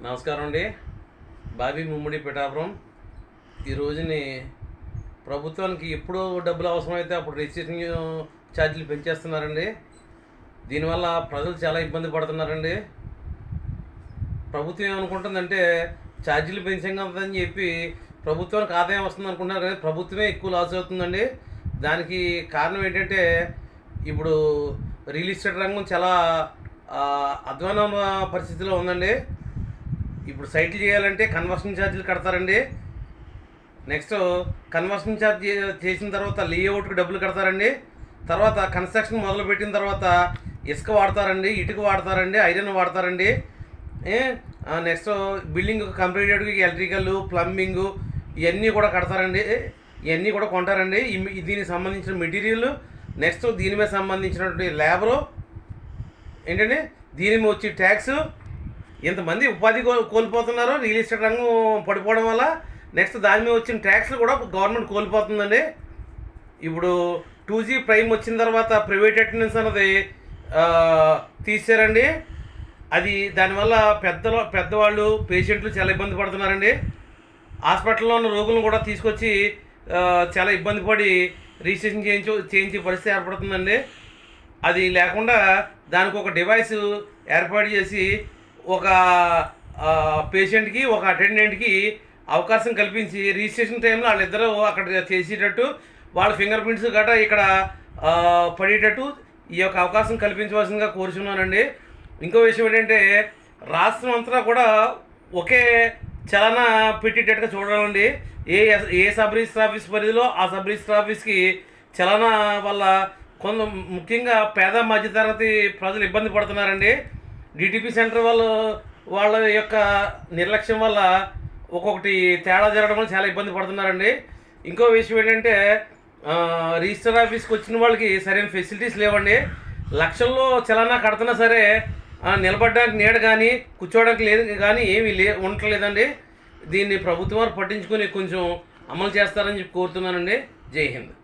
నమస్కారం అండి. బాబీ ముమ్మడి పిఠాపురం. ఈ రోజుని ప్రభుత్వానికి ఎప్పుడో డబ్బులు అవసరమైతే అప్పుడు రిజిస్ట్రేషన్ ఛార్జీలు పెంచేస్తున్నారండి. దీనివల్ల ప్రజలు చాలా ఇబ్బంది పడుతున్నారండి. ప్రభుత్వం ఏమనుకుంటుందంటే ఛార్జీలు పెంచాం కదని చెప్పి ప్రభుత్వానికి ఆదాయం వస్తుంది అనుకుంటున్నారు, కానీ ప్రభుత్వమే ఎక్కువ లాస్ అవుతుందండి. దానికి కారణం ఏంటంటే ఇప్పుడు రియల్ ఎస్టేట్ రంగం చాలా అధ్వాన పరిస్థితిలో ఉందండి. ఇప్పుడు సైట్లు చేయాలంటే కన్వర్షన్ ఛార్జీలు కడతారండి. నెక్స్ట్ కన్వర్షన్ ఛార్జ్ చేసిన తర్వాత లేఅవుట్కి డబ్బులు కడతారండి. తర్వాత కన్స్ట్రక్షన్ మొదలుపెట్టిన తర్వాత ఇసుక వాడతారండి, ఇటుక వాడతారండి, ఐరన్ వాడతారండి. నెక్స్ట్ బిల్డింగ్ కంప్లీటెడ్కి ఎలక్ట్రికల్, ప్లంబింగ్ ఇవన్నీ కూడా కడతారండి. ఇవన్నీ కూడా కొంటారండి. దీనికి సంబంధించిన మెటీరియల్, నెక్స్ట్ దీని మీద సంబంధించినటువంటి లేబరు ఏంటండి, దీని మీద వచ్చి ట్యాక్స్. ఇంతమంది ఉపాధి కోల్పోతున్నారు రియల్ ఎస్టేట్ రంగం పడిపోవడం వల్ల. నెక్స్ట్ దాని మీద వచ్చిన ట్యాక్స్లు కూడా గవర్నమెంట్ కోల్పోతుందండి. ఇప్పుడు 2G ప్రైమ్ వచ్చిన తర్వాత ప్రైవేట్ అటెండెన్స్ అన్నది తీసారండి. అది దానివల్ల పెద్దవాళ్ళు పేషెంట్లు చాలా ఇబ్బంది పడుతున్నారండి. హాస్పిటల్లో ఉన్న రోగులను కూడా తీసుకొచ్చి చాలా ఇబ్బంది పడి రిజిస్ట్రేషన్ చేయించే పరిస్థితి ఏర్పడుతుందండి. అది లేకుండా దానికి ఒక డివైస్ ఏర్పాటు చేసి ఒక పేషెంట్కి ఒక అటెండెంట్కి అవకాశం కల్పించి రిజిస్ట్రేషన్ టైంలో వాళ్ళిద్దరూ అక్కడ చేసేటట్టు, వాళ్ళ ఫింగర్ ప్రింట్స్ గట్రా ఇక్కడ పడేటట్టు ఈ యొక్క అవకాశం కల్పించవలసిందిగా కోరుచున్నానండి. ఇంకో విషయం ఏంటంటే రాష్ట్రం అంతా కూడా ఒకే చలన పెట్టేటట్టుగా చూడాలండి. ఏ సబ్ రిజిస్టర్ ఆఫీస్ పరిధిలో ఆ సబ్ రిజిస్టర్ ఆఫీస్కి చలన వల్ల ముఖ్యంగా పేద మధ్యతరగతి ప్రజలు ఇబ్బంది పడుతున్నారండి. డిటిపి సెంటర్ వాళ్ళ యొక్క నిర్లక్ష్యం వల్ల ఒక్కొక్కటి తేడా జరగడం వల్ల చాలా ఇబ్బంది పడుతున్నారండి. ఇంకో విషయం ఏంటంటే రిజిస్టర్ ఆఫీస్కి వచ్చిన వాళ్ళకి సరైన ఫెసిలిటీస్ లేవండి. లక్షల్లో చలానా కడుతున్నా సరే నిలబడడానికి నీడ కానీ కూర్చోవడానికి లేదు కానీ ఏమీ ఉండట్లేదండి. దీన్ని ప్రభుత్వం వారు పట్టించుకొని కొంచెం అమలు చేస్తారని చెప్పి కోరుతున్నానండి. జై హింద్.